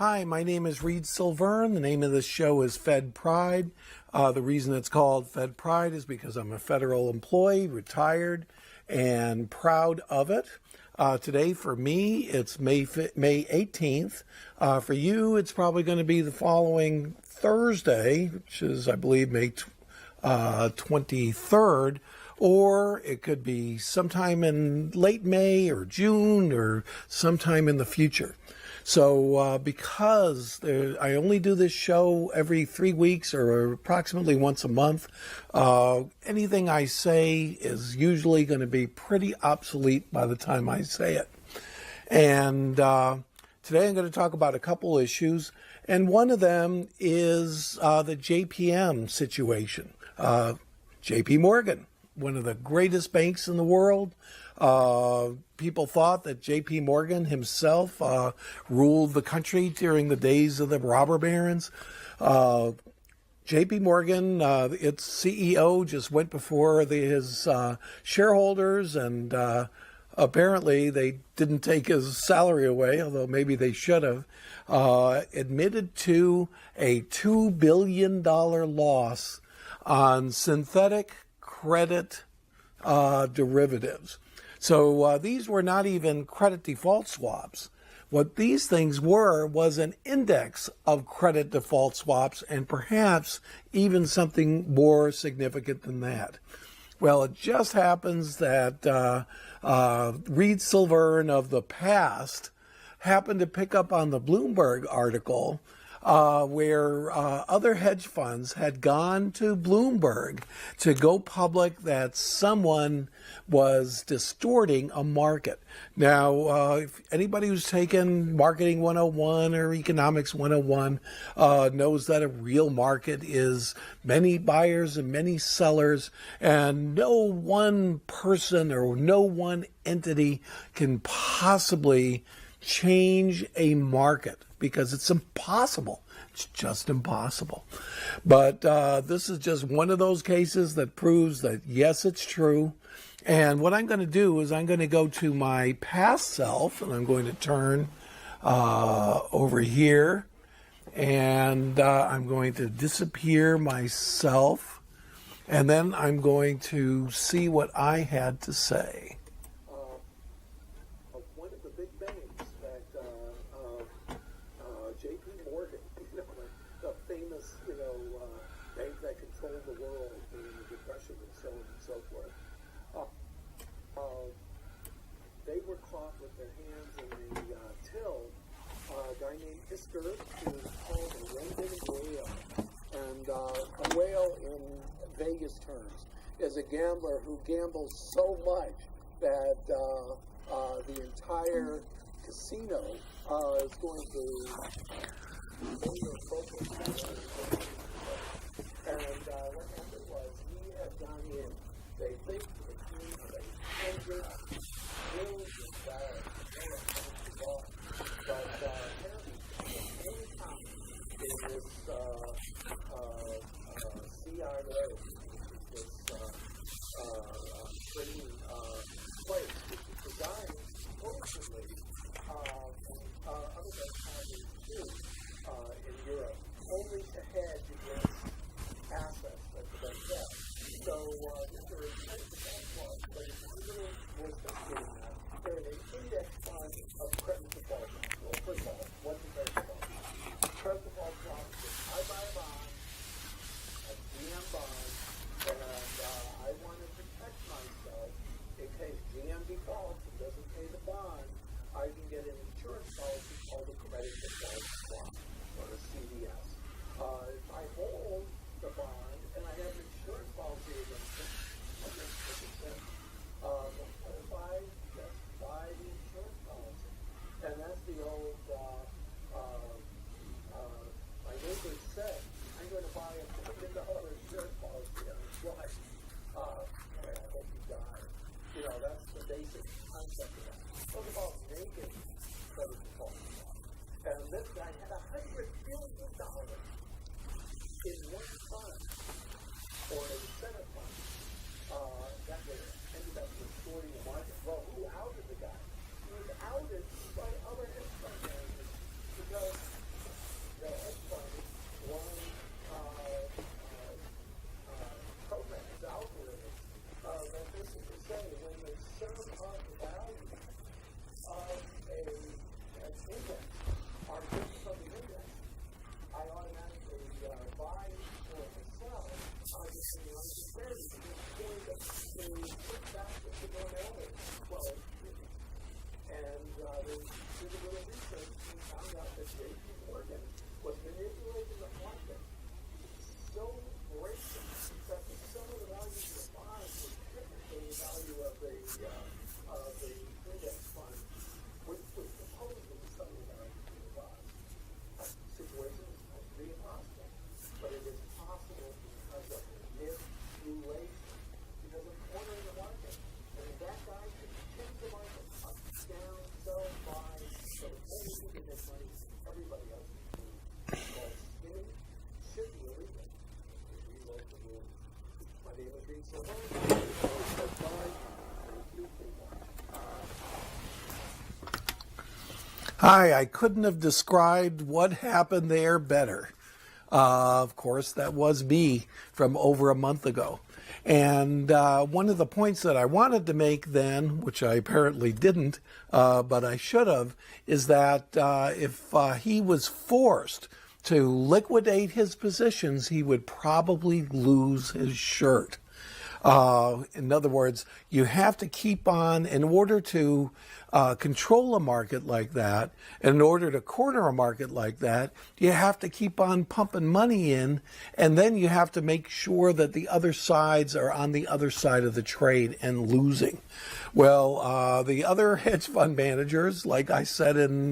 Hi, my name is Reed Silverne. The name of this show is Fed Pride. The reason it's called Fed Pride is because I'm a federal employee, retired, and proud of it. Today, for me, it's May 18th. For you, it's probably going to be the following Thursday, which is, I believe, May 23rd. Or it could be sometime in late May or June or sometime in the future. So because I only do this show every 3 weeks or approximately once a month, anything I say is usually going to be pretty obsolete by the time I say it. And today I'm going to talk about a couple issues. And one of them is the JPM situation. JP Morgan, one of the greatest banks in the world. People thought that JP Morgan himself ruled the country during the days of the robber barons. JP Morgan, its CEO, just went before his shareholders, and apparently they didn't take his salary away, although maybe they should have, admitted to a $2 billion loss on synthetic credit derivatives. So these were not even credit default swaps. What these things were was an index of credit default swaps, and perhaps even something more significant than that. Well, it just happens that Reed Silverne of the past happened to pick up on the Bloomberg article where other hedge funds had gone to Bloomberg to go public that someone was distorting a market. Now, if anybody who's taken Marketing 101 or Economics 101 knows that a real market is many buyers and many sellers, and no one person or no one entity can possibly change a market, because it's impossible. It's just impossible. But this is just one of those cases that proves that, yes, it's true. And what I'm going to do is I'm going to go to my past self, and I'm going to turn over here, and I'm going to disappear myself, and then I'm going to see what I had to say. One of the big banks that JP Morgan, the famous, bank that controlled the world during the Depression and so on and so forth. They were caught with their hands in the till. A guy named Isker, who is called a red-headed whale. And a whale in Vegas terms is a gambler who gambles so much that the entire casino is going to bring their focus. And what happened was he had gone in. They think it means like $100 million. But apparently, any time in this CIA, this trading place, which is designed supposedly, other than having two in Europe, only to hedge against assets that the bank has. So there is that one, but it's a little more sophisticated than that. They're an index fund of credit default. Well, first of all, what's a credit default? Credit default is I buy a bond, a GM bond, and I want to protect myself in case GM defaults and doesn't pay the bond. I can get an insurance policy called a credit default swap, or a CDS. If I hold the bond and I have an insurance policy against it, I'm going to take it. If I just buy the insurance policy, and that's the old, my neighbor said, I'm going to buy a $1 million insurance policy on his wife. I hope you die. That's the basic concept of that. Talk about naked credit default. And this guy had $100 billion in one fund, or a Senate fund, that ended up distorting the market. Well, who outed the guy? He was outed by other hedge fund managers because And so those that buy, thank you very much. Hi, I couldn't have described what happened there better. Of course, that was me from over a month ago. And one of the points that I wanted to make then, which I apparently didn't, but I should have, is that if he was forced to liquidate his positions, he would probably lose his shirt. In other words, you have to keep on, in order to control a market like that, in order to corner a market like that, you have to keep on pumping money in, and then you have to make sure that the other sides are on the other side of the trade and losing. Well, the other hedge fund managers, like I said in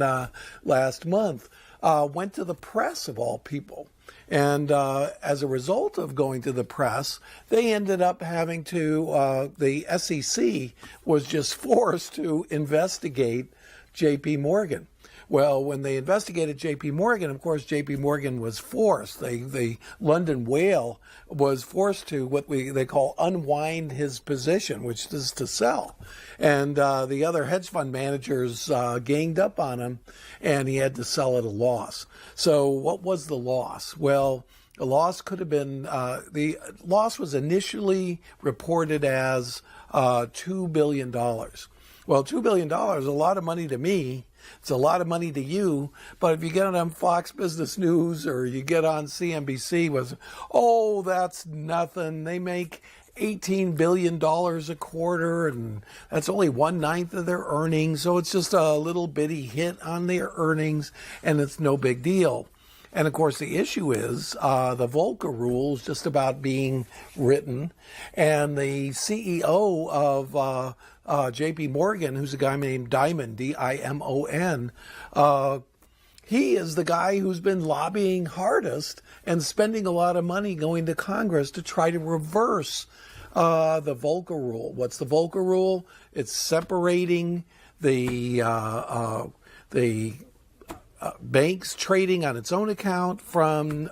last month, went to the press of all people. And as a result of going to the press, they ended up having to, the SEC was just forced to investigate JP Morgan. Well, when they investigated JP Morgan, of course, JP Morgan was forced. The London whale was forced to what they call unwind his position, which is to sell. And the other hedge fund managers ganged up on him, and he had to sell at a loss. So what was the loss? Well, the loss could have been, the loss was initially reported as $2 billion. Well, $2 billion is a lot of money to me. It's a lot of money to you, but if you get on Fox Business News or you get on CNBC with, oh, that's nothing. They make $18 billion a quarter, and that's only 1/9 of their earnings. So it's just a little bitty hit on their earnings, and it's no big deal. And of course, the issue is the Volcker rule is just about being written, and the CEO of JP Morgan, who's a guy named Dimon, D-I-M-O-N, he is the guy who's been lobbying hardest and spending a lot of money going to Congress to try to reverse the Volcker rule. What's the Volcker rule? It's separating the banks trading on its own account from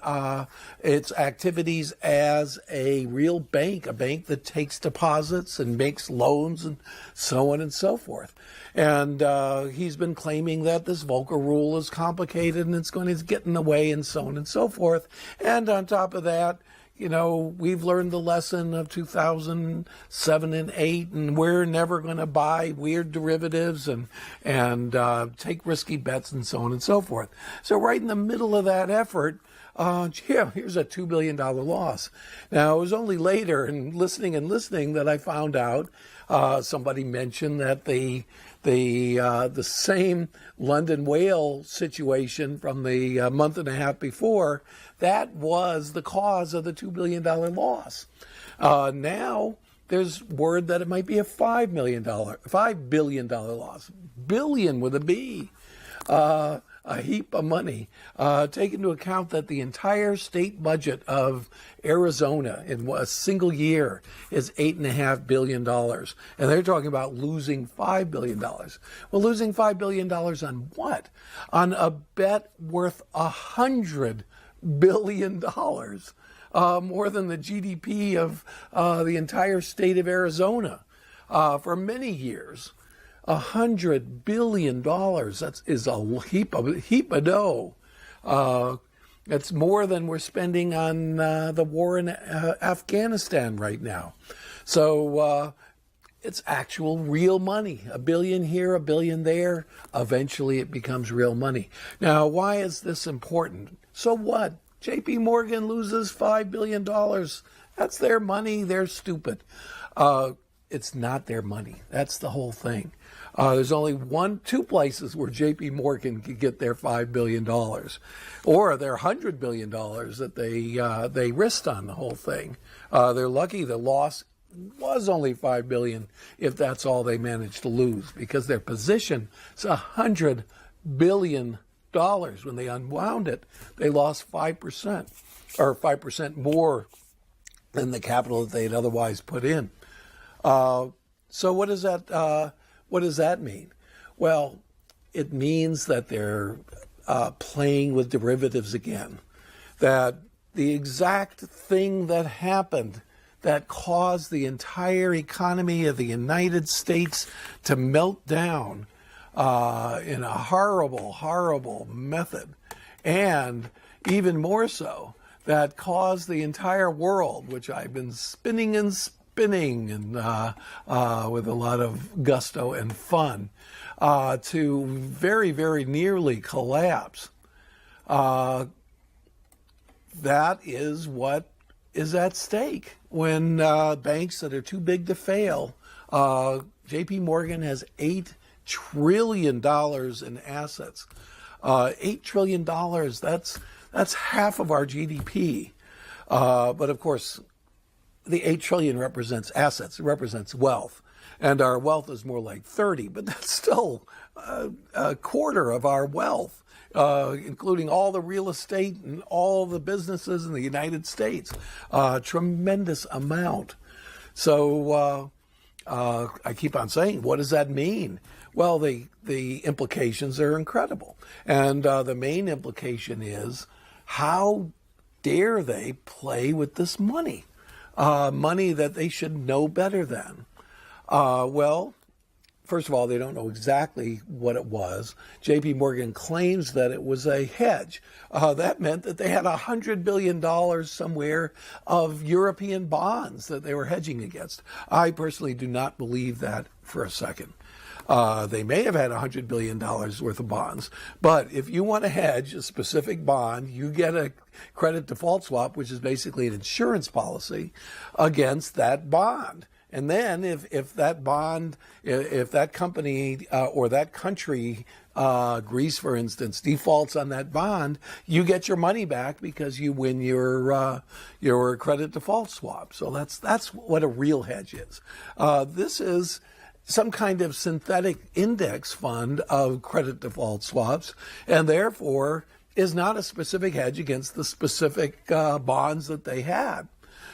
its activities as a real bank, a bank that takes deposits and makes loans and so on and so forth. And he's been claiming that this Volcker rule is complicated and it's going to get in the way and so on and so forth. And on top of that, you know, we've learned the lesson of 2007 and 8, and we're never going to buy weird derivatives and take risky bets and so on and so forth. So right in the middle of that effort, here's a $2 billion loss. Now, it was only later in listening that I found out somebody mentioned that the same London whale situation from the month and a half before, that was the cause of the $2 billion loss. Now there's word that it might be a $5 billion loss. Billion with a B. A heap of money. Take into account that the entire state budget of Arizona in a single year is $8.5 billion. And they're talking about losing $5 billion. Well, losing $5 billion on what? On a bet worth $100 billion. More than the GDP of the entire state of Arizona for many years. $100 billion. That is a heap of dough. That's more than we're spending on the war in Afghanistan right now. So it's actual real money. $1 billion here, $1 billion there. Eventually it becomes real money. Now, why is this important? So what? JP Morgan loses $5 billion. That's their money. They're stupid. It's not their money. That's the whole thing. There's only two places where JP Morgan could get their $5 billion or their $100 billion that they risked on the whole thing. They're lucky the loss was only $5 billion if that's all they managed to lose, because their position is $100 billion. When they unwound it, they lost 5%, or 5% more than the capital that they had otherwise put in. So what does that mean? Well, it means that they're playing with derivatives again. That the exact thing that happened that caused the entire economy of the United States to melt down in a horrible, horrible method. And even more so, that caused the entire world, which I've been spinning and spinning and with a lot of gusto and fun, to very, very nearly collapse. That is what is at stake when banks that are too big to fail. JP Morgan has $8 trillion in assets. $8 trillion, that's half of our GDP. But of course, the 8 trillion represents assets, it represents wealth. And our wealth is more like 30, but that's still a quarter of our wealth, including all the real estate and all the businesses in the United States. Tremendous amount. So I keep on saying, what does that mean? Well, the implications are incredible. And the main implication is, how dare they play with this money? Money that they should know better than. Well, first of all, they don't know exactly what it was. JP Morgan claims that it was a hedge. That meant that they had $100 billion somewhere of European bonds that they were hedging against. I personally do not believe that for a second. They may have had $100 billion worth of bonds, but if you want to hedge a specific bond, you get a credit default swap, which is basically an insurance policy against that bond. And then if that bond, if that company or that country, Greece, for instance, defaults on that bond, you get your money back because you win your credit default swap. So that's what a real hedge is. This is some kind of synthetic index fund of credit default swaps, and therefore is not a specific hedge against the specific bonds that they had.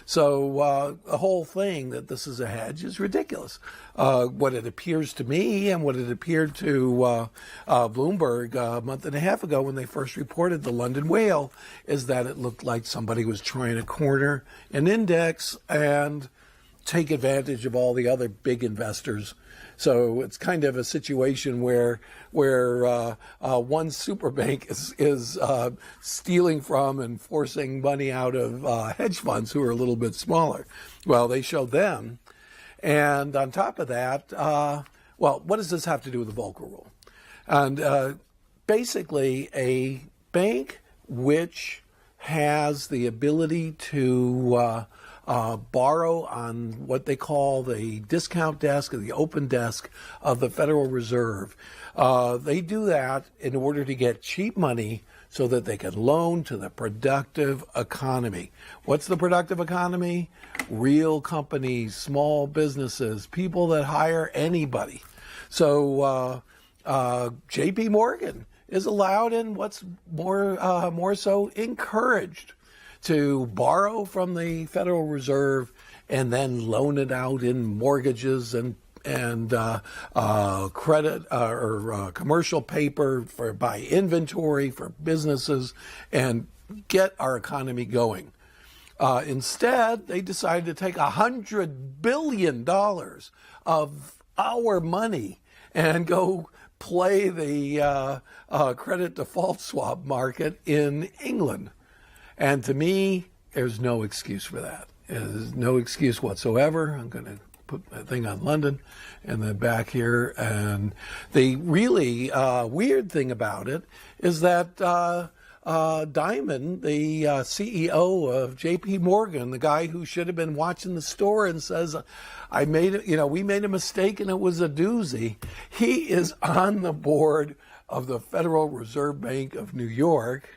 So the whole thing that this is a hedge is ridiculous. What it appears to me and what it appeared to Bloomberg a month and a half ago when they first reported the London whale is that it looked like somebody was trying to corner an index and take advantage of all the other big investors. So it's kind of a situation where one super bank is stealing from and forcing money out of hedge funds who are a little bit smaller. Well, they showed them. And on top of that, well, what does this have to do with the Volcker Rule? And basically, a bank which has the ability to borrow on what they call the discount desk or the open desk of the Federal Reserve. They do that in order to get cheap money so that they can loan to the productive economy. What's the productive economy? Real companies, small businesses, people that hire anybody. So JP Morgan is allowed and what's more so encouraged to borrow from the Federal Reserve and then loan it out in mortgages and credit or commercial paper for buy inventory for businesses and get our economy going. Instead, they decided to take $100 billion of our money and go play the credit default swap market in England. And to me, there's no excuse for that. There's no excuse whatsoever. I'm going to put my thing on London and then back here. And the really weird thing about it is that Diamond, the CEO of JP Morgan, the guy who should have been watching the store and says, we made a mistake and it was a doozy. He is on the board of the Federal Reserve Bank of New York.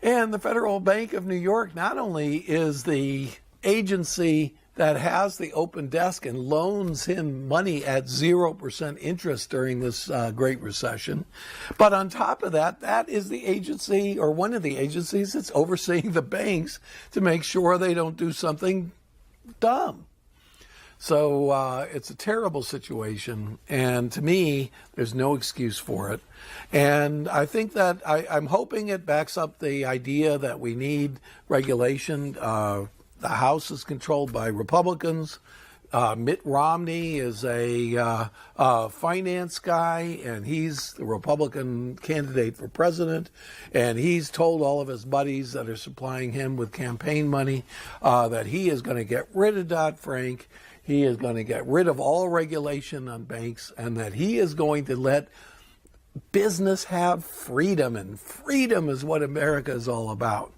And the Federal Bank of New York not only is the agency that has the open desk and loans him money at 0% interest during this Great Recession, but on top of that, that is the agency or one of the agencies that's overseeing the banks to make sure they don't do something dumb. So it's a terrible situation, and to me, there's no excuse for it. And I think that I'm hoping it backs up the idea that we need regulation. The House is controlled by Republicans. Mitt Romney is a finance guy, and he's the Republican candidate for president. And he's told all of his buddies that are supplying him with campaign money that he is going to get rid of Dodd-Frank. He is going to get rid of all regulation on banks, and that he is going to let business have freedom, and freedom is what America is all about.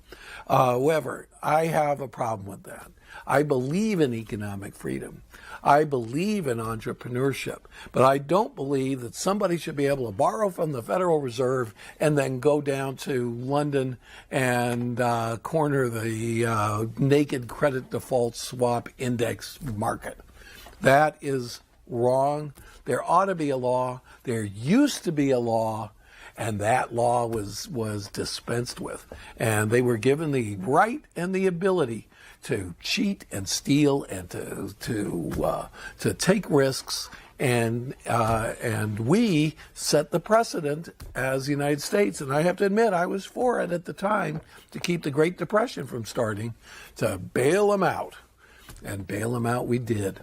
However, I have a problem with that. I believe in economic freedom. I believe in entrepreneurship, but I don't believe that somebody should be able to borrow from the Federal Reserve and then go down to London and corner the naked credit default swap index market. That is wrong. There ought to be a law. There used to be a law, and that law was dispensed with. And they were given the right and the ability to cheat and steal and to take risks. And we set the precedent as the United States. And I have to admit, I was for it at the time to keep the Great Depression from starting, to bail them out. And bail them out we did.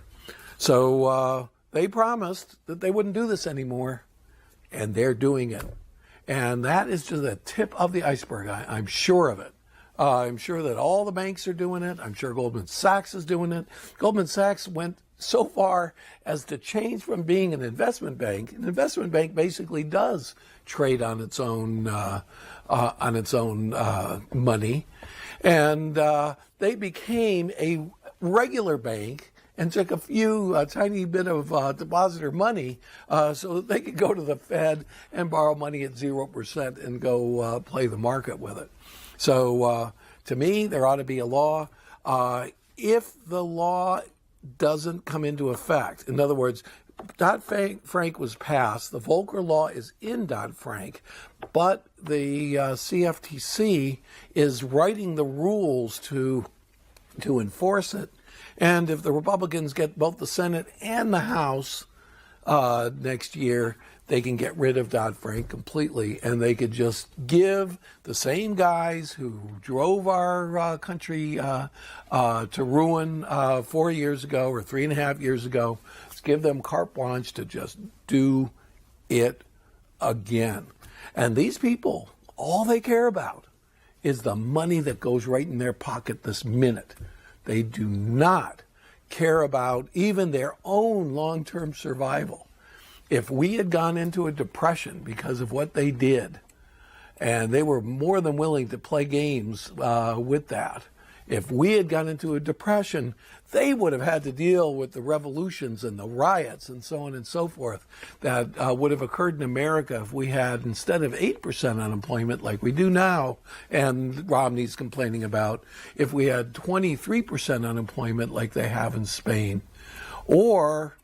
So they promised that they wouldn't do this anymore, and they're doing it. And that is just the tip of the iceberg. I'm sure of it. I'm sure that all the banks are doing it. I'm sure Goldman Sachs is doing it. Goldman Sachs went so far as to change from being an investment bank. An investment bank basically does trade on its own money, and they became a regular bank and took a tiny bit of depositor money so that they could go to the Fed and borrow money at 0% and go play the market with it. So to me, there ought to be a law. If the law doesn't come into effect, in other words, Dodd-Frank was passed, the Volcker Law is in Dodd-Frank, but the CFTC is writing the rules to enforce it. And if the Republicans get both the Senate and the House next year, they can get rid of Dodd-Frank completely, and they could just give the same guys who drove our country to ruin 4 years ago or 3.5 years ago, let's give them carte blanche to just do it again. And these people, all they care about is the money that goes right in their pocket this minute. They do not care about even their own long-term survival. If we had gone into a depression because of what they did, and they were more than willing to play games with that, if we had gone into a depression, they would have had to deal with the revolutions and the riots and so on and so forth that would have occurred in America if we had, instead of 8% unemployment like we do now, and Romney's complaining about, if we had 23% unemployment like they have in Spain, or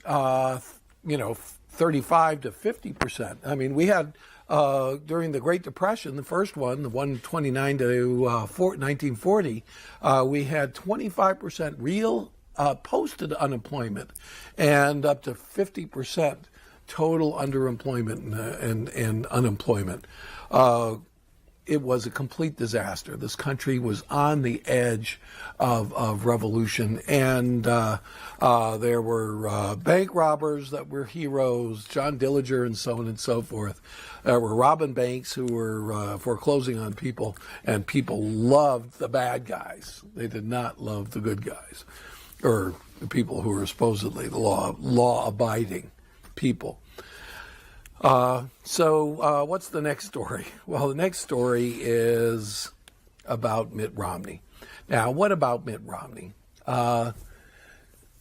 35 to 50%. I mean, we had during the Great Depression, the first one, the one 29 to 1940, we had 25% real posted unemployment and up to 50% total underemployment and unemployment. It was a complete disaster. This country was on the edge of revolution, and there were bank robbers that were heroes, John Dillinger and so on and so forth. There were robbing banks who were foreclosing on people, and people loved the bad guys. They did not love the good guys, or the people who were supposedly the law-abiding people. So what's the next story? Well, the next story is about Mitt Romney. Now, what about Mitt Romney? I've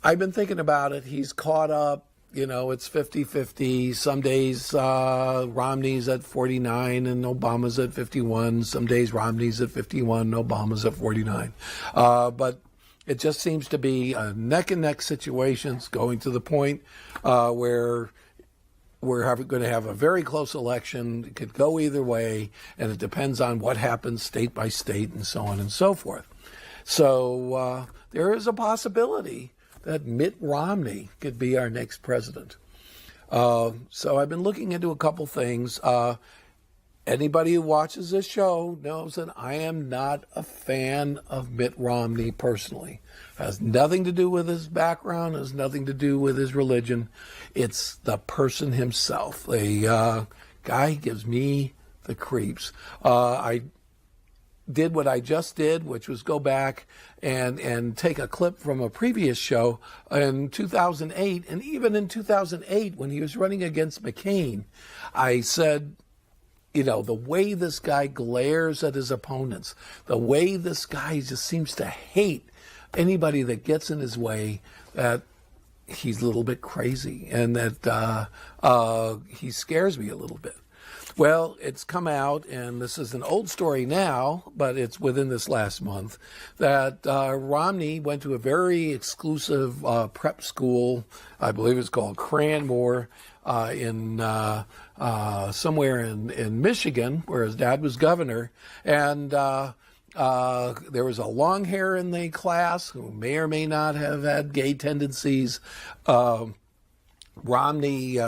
been thinking about it. He's caught up. It's 50-50. Some days Romney's at 49 and Obama's at 51. Some days Romney's at 51, Obama's at 49. But it just seems to be a neck-and-neck situations going to the point where we're going to have a very close election. It could go either way, and it depends on what happens state by state and so on and so forth. So there is a possibility that Mitt Romney could be our next president. So I've been looking into a couple things. Anybody who watches this show knows that I am not a fan of Mitt Romney personally. Has nothing to do with his background, has nothing to do with his religion. It's the person himself. The guy gives me the creeps. I did what I just did, which was go back and take a clip from a previous show in 2008. And even in 2008, when he was running against McCain, I said, the way this guy glares at his opponents, the way this guy just seems to hate anybody that gets in his way, that he's a little bit crazy and that he scares me a little bit. Well, it's come out, and this is an old story now, but it's within this last month, that Romney went to a very exclusive prep school. I believe it's called Cranmore, in somewhere in Michigan, where his dad was governor. And there was a long hair in the class who may or may not have had gay tendencies. Romney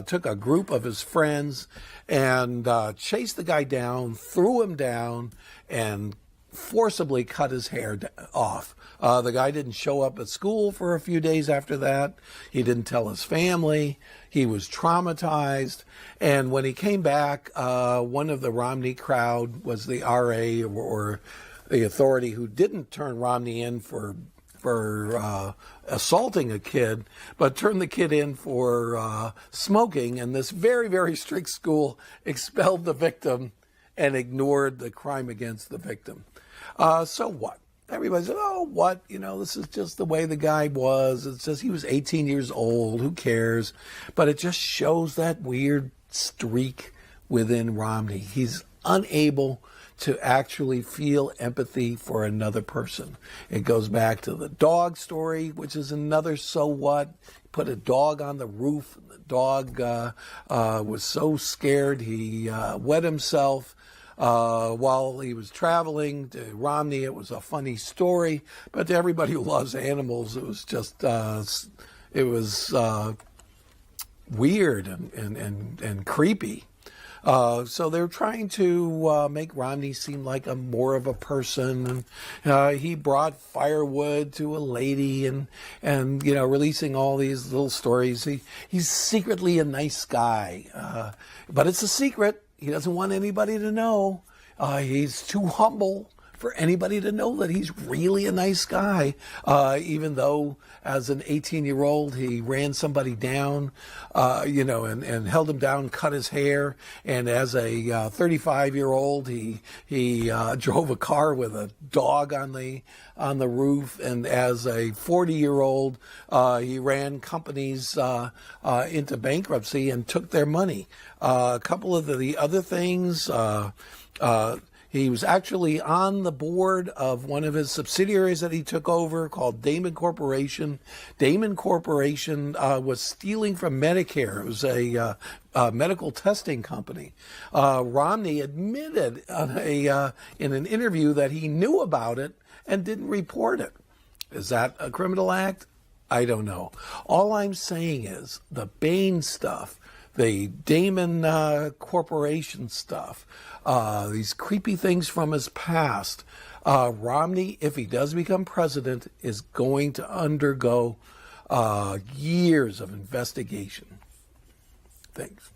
took a group of his friends and chased the guy down, threw him down, and forcibly cut his hair off. The guy didn't show up at school for a few days after that. He didn't tell his family. He was traumatized. And when he came back, one of the Romney crowd was the RA or the authority who didn't turn Romney in for assaulting a kid, but turned the kid in for smoking. And this very, very strict school expelled the victim and ignored the crime against the victim. So what? Everybody said, oh, what? This is just the way the guy was. It's just he was 18 years old. Who cares? But it just shows that weird streak within Romney. He's unable to actually feel empathy for another person. It goes back to the dog story, which is another so what. Put a dog on the roof. The dog was so scared he wet himself while he was traveling. To Romney, it was a funny story, but to everybody who loves animals, it was just weird and creepy. So they're trying to make Romney seem like a more of a person. And, he brought firewood to a lady and releasing all these little stories. He's secretly a nice guy, but it's a secret. He doesn't want anybody to know. He's too humble for anybody to know that he's really a nice guy, even though as an 18-year-old he ran somebody down, and held him down, cut his hair. And as a 35-year-old, he drove a car with a dog on the roof. And as a 40-year-old, he ran companies into bankruptcy and took their money. A couple of the other things. He was actually on the board of one of his subsidiaries that he took over called Damon Corporation. Damon Corporation was stealing from Medicare. It was a medical testing company. Romney admitted in an interview that he knew about it and didn't report it. Is that a criminal act? I don't know. All I'm saying is the Bain stuff, the Damon Corporation stuff, these creepy things from his past. Romney, if he does become president, is going to undergo years of investigation. Thanks.